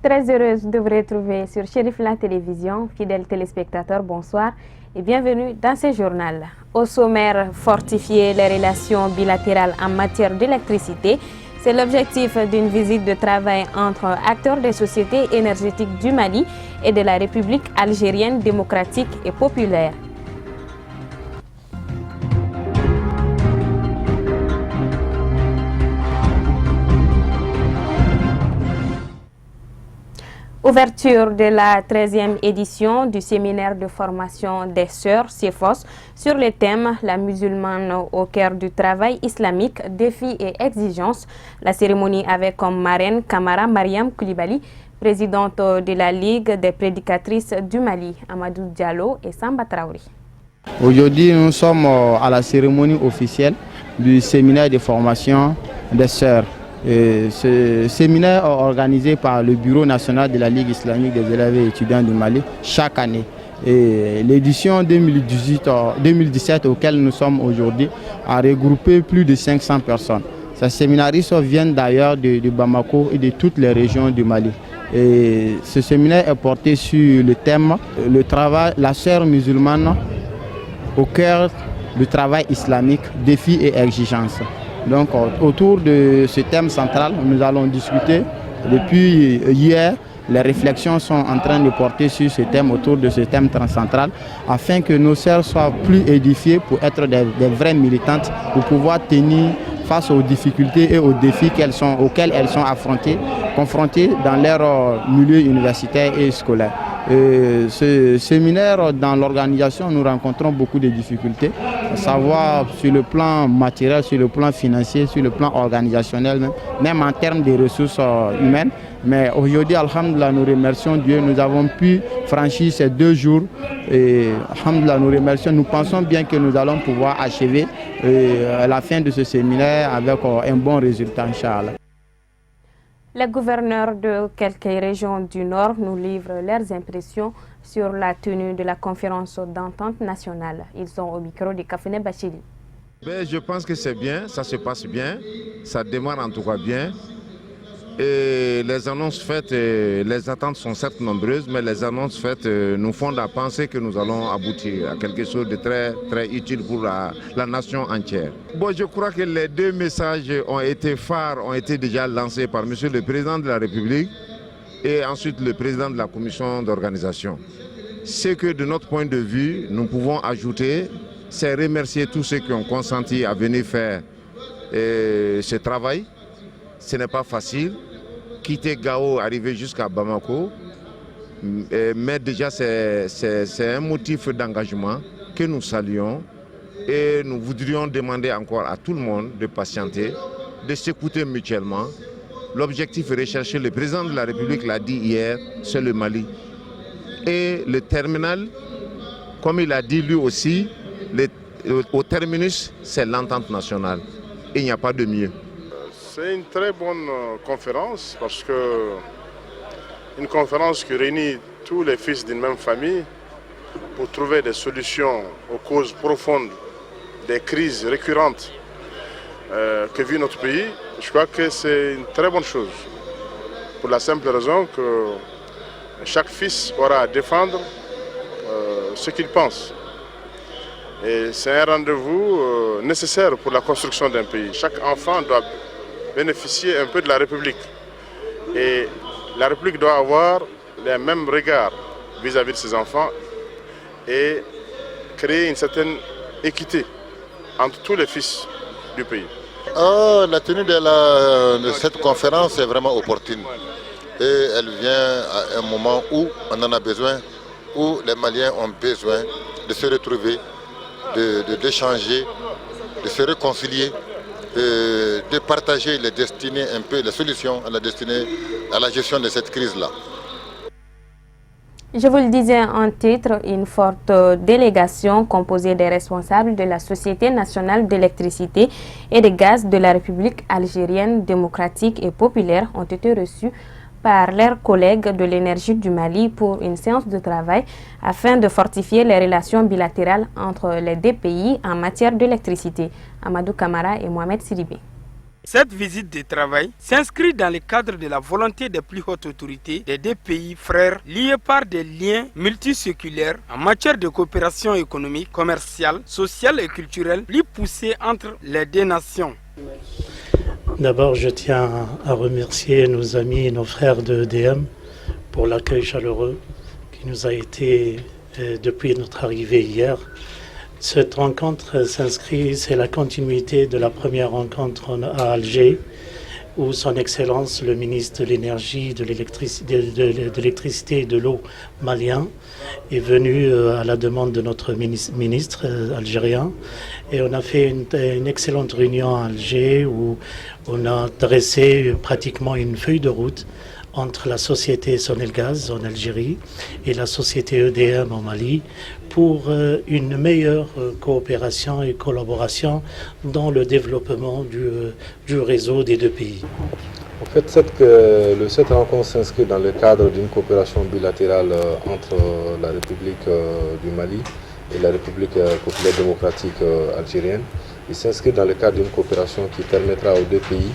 très heureuse de vous retrouver sur Chérif La Télévision. Fidèles téléspectateurs, bonsoir et bienvenue dans ce journal. Au sommaire, fortifier les relations bilatérales en matière d'électricité. C'est l'objectif d'une visite de travail entre acteurs des sociétés énergétiques du Mali et de la République algérienne démocratique et populaire. Ouverture de la 13e édition du séminaire de formation des sœurs CEFOS sur le thème « La musulmane au cœur du travail islamique, défis et exigences ». La cérémonie avait comme marraine Kamara Mariam Koulibaly, présidente de la Ligue des prédicatrices du Mali, Amadou Diallo et Samba Traoré. Aujourd'hui, nous sommes à la cérémonie officielle du séminaire de formation des sœurs. Ce séminaire est organisé par le Bureau national de la Ligue islamique des élèves et étudiants du Mali chaque année. L'édition 2017 auquel nous sommes aujourd'hui a regroupé plus de 500 personnes. Ces séminaristes viennent d'ailleurs de Bamako et de toutes les régions du Mali. Et ce séminaire est porté sur le thème le travail, la sœur musulmane au cœur du travail islamique, défis et exigences. Donc autour de ce thème central, nous allons discuter depuis hier. Les réflexions sont en train de porter sur ce thème, autour de ce thème central, afin que nos sœurs soient plus édifiées pour être des vraies militantes, pour pouvoir tenir face aux difficultés et aux défis auxquels elles sont confrontées dans leur milieu universitaire et scolaire. Ce séminaire, dans l'organisation, nous rencontrons beaucoup de difficultés, à savoir sur le plan matériel, sur le plan financier, sur le plan organisationnel, même en termes de ressources humaines. Mais aujourd'hui, alhamdoulilah, nous remercions Dieu, nous avons pu franchir ces 2 jours et alhamdoulilah, nous remercions. Nous pensons bien que nous allons pouvoir achever à la fin de ce séminaire avec un bon résultat, Inch'Allah. Les gouverneurs de quelques régions du Nord nous livrent leurs impressions sur la tenue de la conférence d'entente nationale. Ils sont au micro de Kafene Bachili. Je pense que c'est bien, ça se passe bien, ça démarre en tout cas bien. Et les annonces faites, les attentes sont certes nombreuses, mais les annonces faites nous font la pensée que nous allons aboutir à quelque chose de très, très utile pour la nation entière. Bon, je crois que les 2 messages ont été phares, ont été déjà lancés par Monsieur le Président de la République et ensuite le Président de la Commission d'organisation. Ce que de notre point de vue, nous pouvons ajouter, c'est remercier tous ceux qui ont consenti à venir faire ce travail. Ce n'est pas facile. Quitter Gao, arriver jusqu'à Bamako, mais déjà c'est un motif d'engagement que nous saluons et nous voudrions demander encore à tout le monde de patienter, de s'écouter mutuellement. L'objectif recherché, le président de la République l'a dit hier, c'est le Mali. Et le terminal, comme il a dit lui aussi, au terminus, c'est l'entente nationale. Il n'y a pas de mieux. C'est une très bonne conférence parce que une conférence qui réunit tous les fils d'une même famille pour trouver des solutions aux causes profondes des crises récurrentes que vit notre pays. Je crois que c'est une très bonne chose pour la simple raison que chaque fils aura à défendre ce qu'il pense. Et c'est un rendez-vous nécessaire pour la construction d'un pays. Chaque enfant doit bénéficier un peu de la République. Et la République doit avoir les mêmes regards vis-à-vis de ses enfants et créer une certaine équité entre tous les fils du pays. La tenue de cette conférence est vraiment opportune. Et elle vient à un moment où on en a besoin, où les Maliens ont besoin de se retrouver, d'échanger, de se réconcilier, de partager les destinées, un peu les solutions à la gestion de cette crise-là. Je vous le disais en titre, une forte délégation composée des responsables de la Société nationale d'électricité et de gaz de la République algérienne démocratique et populaire ont été reçus par leurs collègues de l'énergie du Mali pour une séance de travail afin de fortifier les relations bilatérales entre les 2 pays en matière d'électricité. Amadou Kamara et Mohamed Sidibé. Cette visite de travail s'inscrit dans le cadre de la volonté des plus hautes autorités des deux pays frères liés par des liens multiséculaires en matière de coopération économique, commerciale, sociale et culturelle plus poussée entre les deux nations. D'abord, je tiens à remercier nos amis et nos frères de EDM pour l'accueil chaleureux qui nous a été depuis notre arrivée hier. Cette rencontre s'inscrit, c'est la continuité de la première rencontre à Alger, où son Excellence, le ministre de l'Énergie, de l'électricité et de l'eau malien, est venu à la demande de notre ministre algérien. Et on a fait une excellente réunion à Alger, où on a dressé pratiquement une feuille de route entre la société Sonelgaz en Algérie et la société EDM au Mali pour une meilleure coopération et collaboration dans le développement du réseau des deux pays. En fait, cette rencontre s'inscrit dans le cadre d'une coopération bilatérale entre la République du Mali et la République populaire démocratique algérienne. Il s'inscrit dans le cadre d'une coopération qui permettra aux deux pays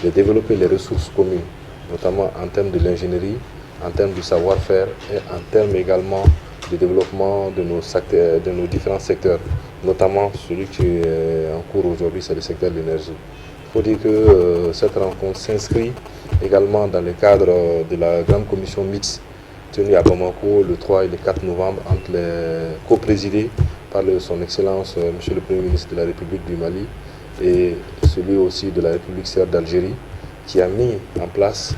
de développer les ressources communes, notamment en termes de l'ingénierie, en termes du savoir-faire et en termes également de développement de nos différents secteurs, notamment celui qui est en cours aujourd'hui, c'est le secteur de l'énergie. Il faut dire que cette rencontre s'inscrit également dans le cadre de la grande commission mixte tenue à Bamako le 3 et le 4 novembre, co-présidée par son Excellence Monsieur le Premier ministre de la République du Mali et celui aussi de la République serbe d'Algérie, qui a mis en place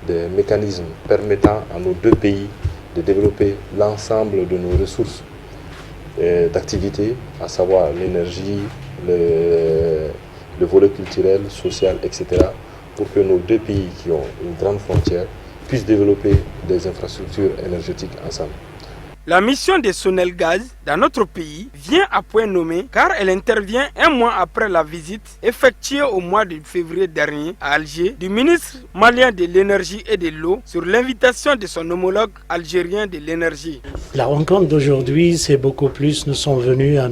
des mécanismes permettant à nos deux pays de développer l'ensemble de nos ressources d'activité, à savoir l'énergie, le volet culturel, social, etc., pour que nos deux pays qui ont une grande frontière puissent développer des infrastructures énergétiques ensemble. La mission de Sonelgaz dans notre pays vient à point nommé car elle intervient un mois après la visite effectuée au mois de février dernier à Alger du ministre malien de l'énergie et de l'eau sur l'invitation de son homologue algérien de l'énergie. La rencontre d'aujourd'hui, c'est beaucoup plus, nous sommes venus à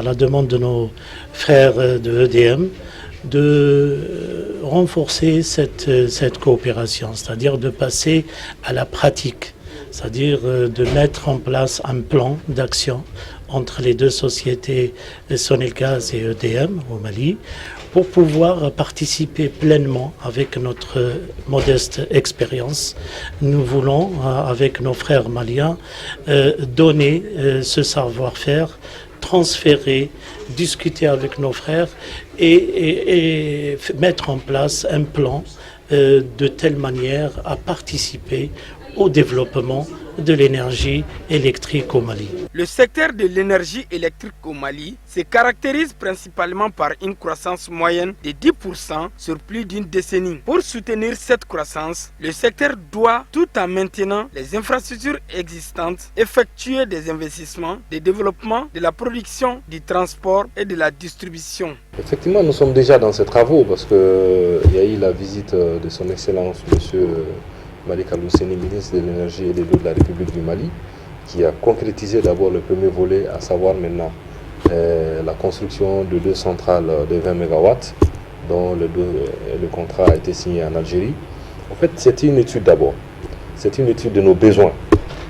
la demande de nos frères de EDM de renforcer cette coopération, c'est-à-dire de passer à la pratique. C'est-à-dire de mettre en place un plan d'action entre les deux sociétés Sonelgaz et EDM au Mali pour pouvoir participer pleinement avec notre modeste expérience. Nous voulons, avec nos frères maliens, donner ce savoir-faire, transférer, discuter avec nos frères et mettre en place un plan de telle manière à participer au développement de l'énergie électrique au Mali. Le secteur de l'énergie électrique au Mali se caractérise principalement par une croissance moyenne de 10% sur plus d'une décennie. Pour soutenir cette croissance, le secteur doit, tout en maintenant les infrastructures existantes, effectuer des investissements de développement de la production, du transport et de la distribution. Effectivement, nous sommes déjà dans ces travaux parce qu'il y a eu la visite de son Excellence, Monsieur Malik Al-Housseni, ministre de l'énergie et de l'eau de la République du Mali, qui a concrétisé d'abord le premier volet, à savoir maintenant la construction de 2 centrales de 20 MW, dont le contrat a été signé en Algérie. En fait, c'est une étude d'abord, c'est une étude de nos besoins.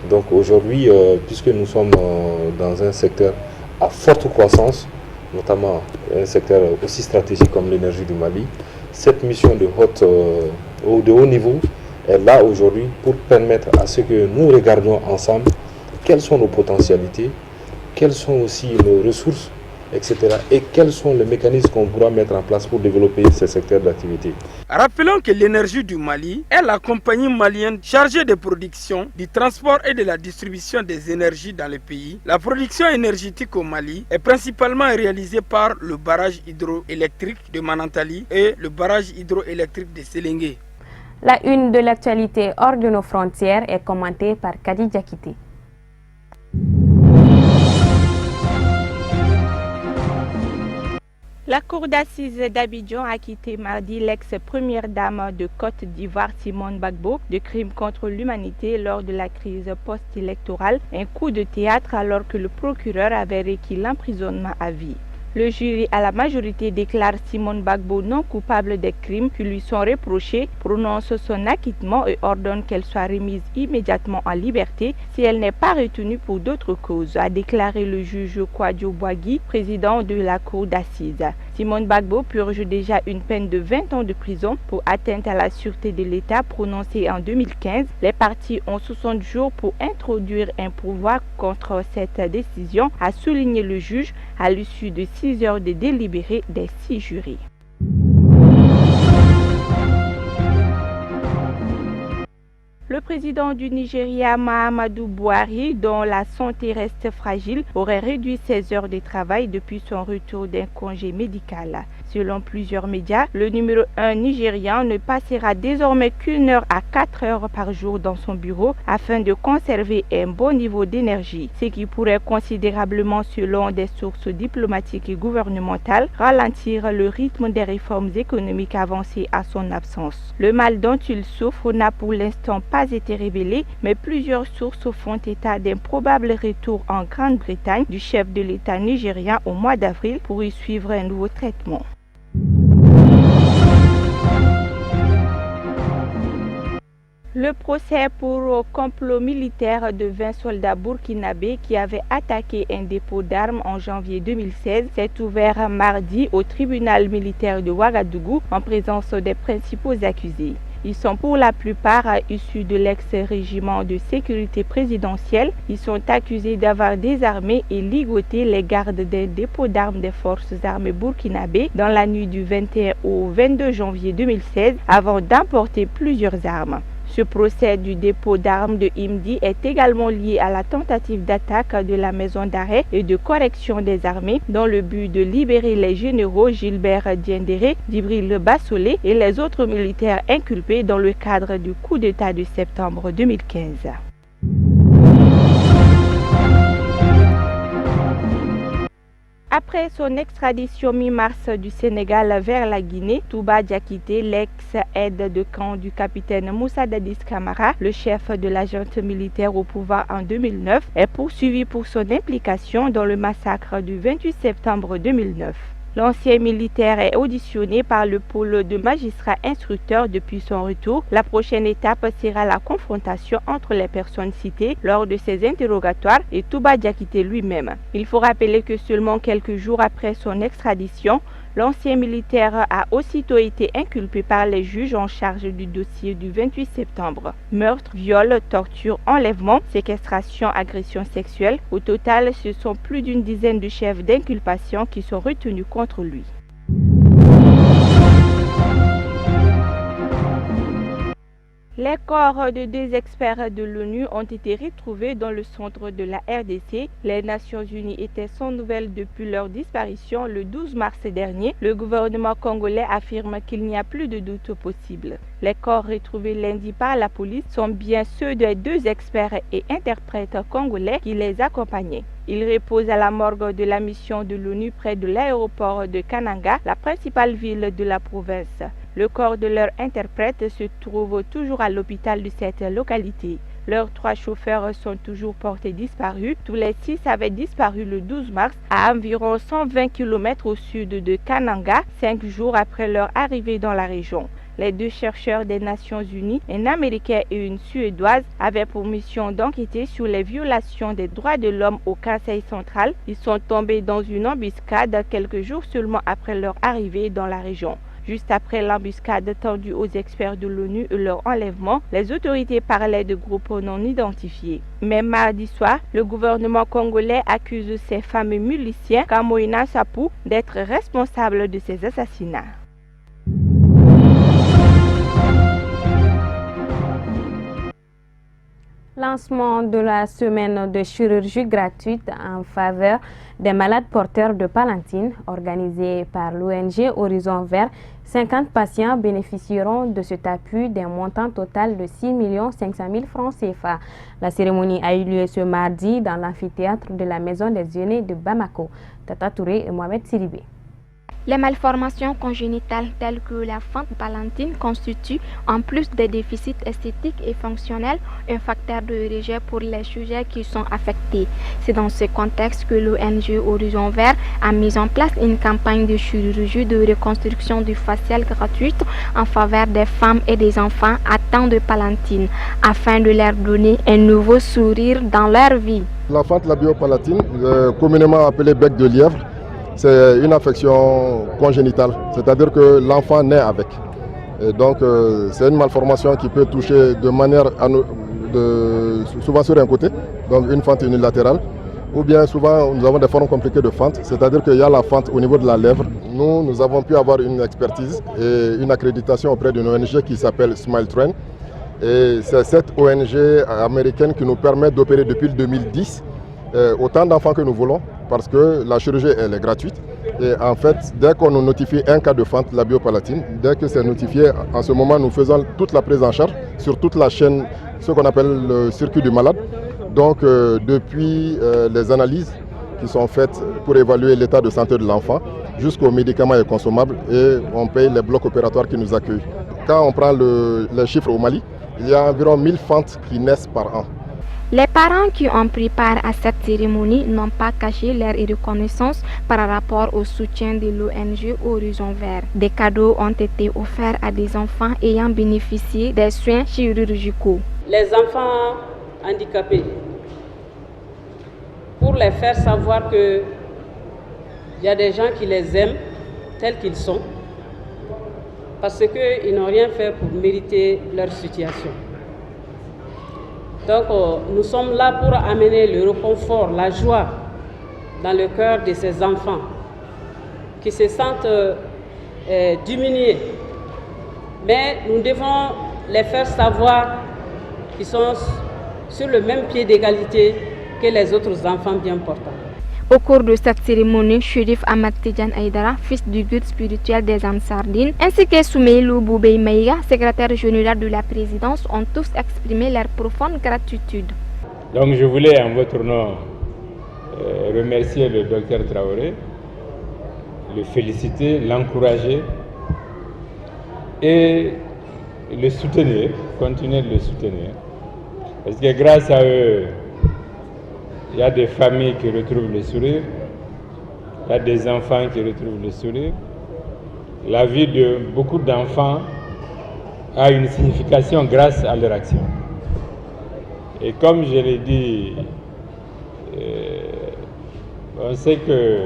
Donc aujourd'hui, puisque nous sommes dans un secteur à forte croissance, notamment un secteur aussi stratégique comme l'énergie du Mali, cette mission de haut niveau est là aujourd'hui pour permettre à ce que nous regardions ensemble quelles sont nos potentialités, quelles sont aussi nos ressources, etc. et quels sont les mécanismes qu'on pourra mettre en place pour développer ces secteurs d'activité. Rappelons que l'énergie du Mali est la compagnie malienne chargée de production, du transport et de la distribution des énergies dans le pays. La production énergétique au Mali est principalement réalisée par le barrage hydroélectrique de Manantali et le barrage hydroélectrique de Séléngué. La une de l'actualité hors de nos frontières est commentée par Kadi Diakité. La cour d'assises d'Abidjan a acquitté mardi l'ex-première dame de Côte d'Ivoire Simone Gbagbo de crimes contre l'humanité lors de la crise post-électorale, un coup de théâtre alors que le procureur avait requis l'emprisonnement à vie. Le jury à la majorité déclare Simone Gbagbo non coupable des crimes qui lui sont reprochés, prononce son acquittement et ordonne qu'elle soit remise immédiatement en liberté si elle n'est pas retenue pour d'autres causes, a déclaré le juge Kwadjo Boagui, président de la cour d'assises. Simone Gbagbo purge déjà une peine de 20 ans de prison pour atteinte à la sûreté de l'État prononcée en 2015. Les parties ont 60 jours pour introduire un pourvoi contre cette décision, a souligné le juge à l'issue de 6 heures de délibéré des 6 jurys. Le président du Nigeria, Mahamadou Buhari, dont la santé reste fragile, aurait réduit ses heures de travail depuis son retour d'un congé médical. Selon plusieurs médias, le numéro 1 nigérian ne passera désormais qu'1 heure à 4 heures par jour dans son bureau afin de conserver un bon niveau d'énergie, ce qui pourrait considérablement, selon des sources diplomatiques et gouvernementales, ralentir le rythme des réformes économiques avancées à son absence. Le mal dont il souffre n'a pour l'instant pas été révélé, mais plusieurs sources font état d'un probable retour en Grande-Bretagne du chef de l'État nigérien au mois d'avril pour y suivre un nouveau traitement. Le procès pour complot militaire de 20 soldats burkinabés qui avaient attaqué un dépôt d'armes en janvier 2016 s'est ouvert mardi au tribunal militaire de Ouagadougou en présence des principaux accusés. Ils sont pour la plupart issus de l'ex-régiment de sécurité présidentielle. Ils sont accusés d'avoir désarmé et ligoté les gardes d'un dépôt d'armes des forces armées burkinabées dans la nuit du 21 au 22 janvier 2016 avant d'emporter plusieurs armes. Ce procès du dépôt d'armes de Imdi est également lié à la tentative d'attaque de la maison d'arrêt et de correction des armées dans le but de libérer les généraux Gilbert Diendéré, Djibril Bassolé et les autres militaires inculpés dans le cadre du coup d'État de septembre 2015. Après son extradition mi-mars du Sénégal vers la Guinée, Touba Diakité, l'ex-aide de camp du capitaine Moussa Dadis Camara, le chef de la junte militaire au pouvoir en 2009, est poursuivi pour son implication dans le massacre du 28 septembre 2009. L'ancien militaire est auditionné par le pôle de magistrats instructeurs depuis son retour. La prochaine étape sera la confrontation entre les personnes citées lors de ses interrogatoires et Touba Diakité lui-même. Il faut rappeler que seulement quelques jours après son extradition, l'ancien militaire a aussitôt été inculpé par les juges en charge du dossier du 28 septembre. Meurtre, viol, torture, enlèvement, séquestration, agression sexuelle. Au total, ce sont plus d'une dizaine de chefs d'inculpation qui sont retenus contre lui. Les corps de 2 experts de l'ONU ont été retrouvés dans le centre de la RDC. Les Nations Unies étaient sans nouvelles depuis leur disparition le 12 mars dernier. Le gouvernement congolais affirme qu'il n'y a plus de doute possible. Les corps retrouvés lundi par la police sont bien ceux des 2 experts et interprètes congolais qui les accompagnaient. Ils reposent à la morgue de la mission de l'ONU près de l'aéroport de Kananga, la principale ville de la province. Le corps de leur interprète se trouve toujours à l'hôpital de cette localité. Leurs 3 chauffeurs sont toujours portés disparus. Tous les 6 avaient disparu le 12 mars à environ 120 km au sud de Kananga, 5 jours après leur arrivée dans la région. Les 2 chercheurs des Nations Unies, un Américain et une Suédoise, avaient pour mission d'enquêter sur les violations des droits de l'homme au Kasaï central. Ils sont tombés dans une embuscade quelques jours seulement après leur arrivée dans la région. Juste après l'embuscade tendue aux experts de l'ONU et leur enlèvement, les autorités parlaient de groupes non identifiés. Mais mardi soir, le gouvernement congolais accuse ces fameux miliciens Kamoina Sapou d'être responsables de ces assassinats. Lancement de la semaine de chirurgie gratuite en faveur des malades porteurs de palatine, organisée par l'ONG Horizon Vert. 50 patients bénéficieront de cet appui d'un montant total de 6 500 000 francs CFA. La cérémonie a eu lieu ce mardi dans l'amphithéâtre de la Maison des Aînés de Bamako. Tata Touré et Mohamed Sidibé. Les malformations congénitales telles que la fente palatine constituent, en plus des déficits esthétiques et fonctionnels, un facteur de rejet pour les sujets qui sont affectés. C'est dans ce contexte que l'ONG Horizon Vert a mis en place une campagne de chirurgie de reconstruction du facial gratuite en faveur des femmes et des enfants atteints de palatine, afin de leur donner un nouveau sourire dans leur vie. La fente labiopalatine, communément appelée bec de lièvre, c'est une affection congénitale, c'est-à-dire que l'enfant naît avec. Et donc c'est une malformation qui peut toucher de manière souvent sur un côté, donc une fente unilatérale, ou bien souvent nous avons des formes compliquées de fente, c'est-à-dire qu'il y a la fente au niveau de la lèvre. Nous avons pu avoir une expertise et une accréditation auprès d'une ONG qui s'appelle Smile Train. Et c'est cette ONG américaine qui nous permet d'opérer depuis le 2010 autant d'enfants que nous voulons, parce que la chirurgie elle est gratuite. Et en fait, dès qu'on nous notifie un cas de fente labiopalatine, dès que c'est notifié, en ce moment nous faisons toute la prise en charge sur toute la chaîne, ce qu'on appelle le circuit du malade. Donc depuis les analyses qui sont faites pour évaluer l'état de santé de l'enfant, jusqu'aux médicaments et consommables, et on paye les blocs opératoires qui nous accueillent. Quand on prend les chiffres au Mali, il y a environ 1000 fentes qui naissent par an. Les parents qui ont pris part à cette cérémonie n'ont pas caché leur reconnaissance par rapport au soutien de l'ONG Horizon Vert. Des cadeaux ont été offerts à des enfants ayant bénéficié des soins chirurgicaux. Les enfants handicapés, pour les faire savoir qu'il y a des gens qui les aiment tels qu'ils sont, parce qu'ils n'ont rien fait pour mériter leur situation. Donc nous sommes là pour amener le réconfort, la joie dans le cœur de ces enfants qui se sentent diminués. Mais nous devons les faire savoir qu'ils sont sur le même pied d'égalité que les autres enfants bien portants. Au cours de cette cérémonie, Chérif Ahmad Tidjan Aïdara, fils du guide spirituel des Ansardines, ainsi que Soumeilou Boubey Maïga, secrétaire général de la présidence, ont tous exprimé leur profonde gratitude. Donc je voulais en votre nom remercier le docteur Traoré, le féliciter, l'encourager et le soutenir, continuer de le soutenir. Parce que grâce à eux, il y a des familles qui retrouvent le sourire, il y a des enfants qui retrouvent le sourire. La vie de beaucoup d'enfants a une signification grâce à leur action. Et comme je l'ai dit, on sait que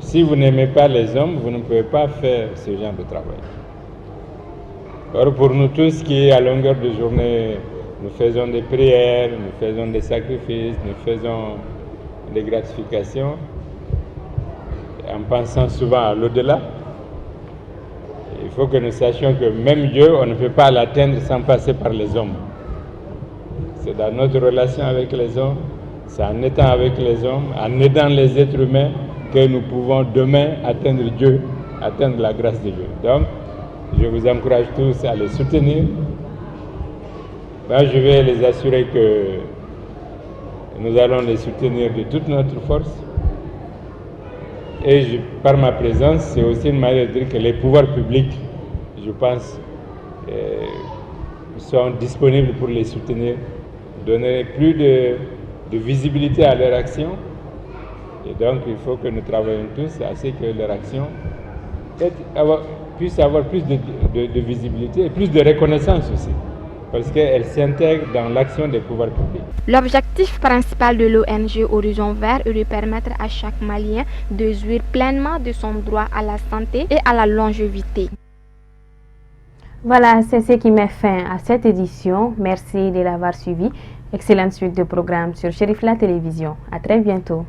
si vous n'aimez pas les hommes, vous ne pouvez pas faire ce genre de travail. Or pour nous tous qui à longueur de journée, nous faisons des prières, nous faisons des sacrifices, nous faisons des gratifications, en pensant souvent à l'au-delà. Il faut que nous sachions que même Dieu, on ne peut pas l'atteindre sans passer par les hommes. C'est dans notre relation avec les hommes, c'est en étant avec les hommes, en aidant les êtres humains, que nous pouvons demain atteindre Dieu, atteindre la grâce de Dieu. Donc, je vous encourage tous à les soutenir. Je vais les assurer que nous allons les soutenir de toute notre force. Et par ma présence, c'est aussi une manière de dire que les pouvoirs publics, je pense, sont disponibles pour les soutenir, donner plus de visibilité à leur action. Et donc, il faut que nous travaillions tous à ce que leur action puisse avoir plus de visibilité et plus de reconnaissance aussi, parce qu'elle s'intègre dans l'action des pouvoirs publics. L'objectif principal de l'ONG Horizon Vert est de permettre à chaque Malien de jouir pleinement de son droit à la santé et à la longévité. Voilà, c'est ce qui met fin à cette édition. Merci de l'avoir suivi. Excellente suite de programmes sur Chérif La Télévision. À très bientôt.